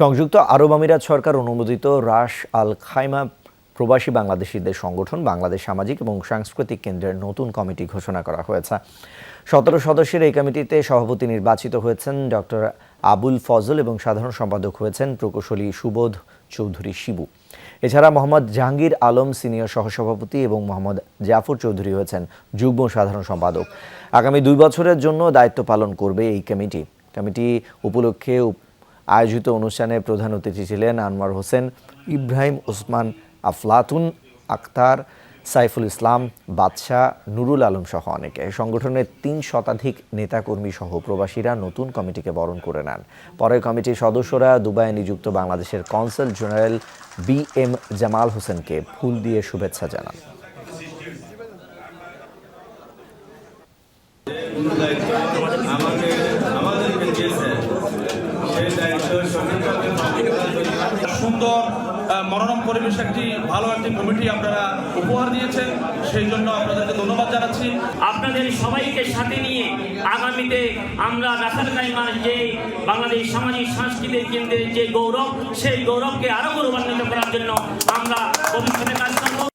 সংযুক্ত আরব আমিরাত সরকার অনুমোদিত রাস আল খাইমা প্রবাসী বাংলাদেশিদের সংগঠন বাংলাদেশ সামাজিক এবং সাংস্কৃতিক কেন্দ্রের নতুন কমিটি ঘোষণা করা হয়েছে। 17 সদস্যের এই কমিটিতে সভাপতি নির্বাচিত হয়েছেন ডক্টর আবুল ফজল এবং সাধারণ সম্পাদক হয়েছেন প্রকৌশলী সুবোধ চৌধুরী শিবু। এছাড়া মোহাম্মদ জাহাঙ্গীর আলম সিনিয়র সহসভাপতি এবং মোহাম্মদ জাফর চৌধুরী হয়েছেন যুগ্ম সাধারণ সম্পাদক। আগামী 2 বছরের জন্য দায়িত্ব পালন করবে এই কমিটি উপলক্ষে আয়োজিত অনুষ্ঠানে প্রধান অতিথি ছিলেন আনোয়ার হোসেন, ইব্রাহিম ওসমান, আফলাতুন আক্তার, সাইফুল ইসলাম, বাদশাহ, নুরুল আলম সহ অনেকে। সংগঠনের 3 শতাধিক নেতাকর্মী সহ প্রবাসীরা নতুন কমিটিকে বরণ করে নেন। পরে কমিটির সদস্যরা দুবাইয়ে নিযুক্ত বাংলাদেশের কনসাল জেনারেল BM জামাল হোসেনকে ফুল দিয়ে শুভেচ্ছা জানান। সুন্দর মনোরম পরিবেশ একটি ভালো একটি কমিটি আপনারা উপহার দিয়েছেন, সেই জন্য আপনাদেরকে ধন্যবাদ জানাচ্ছি। আপনাদের সবাইকে সাথে নিয়ে আগামীতে আমরা রাসেল খাইমার যে বাংলাদেশ সামাজিক সাংস্কৃতিক কেন্দ্রের যে গৌরব, সেই গৌরবকে আরো গৌরবান্বিত করার জন্য আমরা ভবিষ্যতে কাজ করব।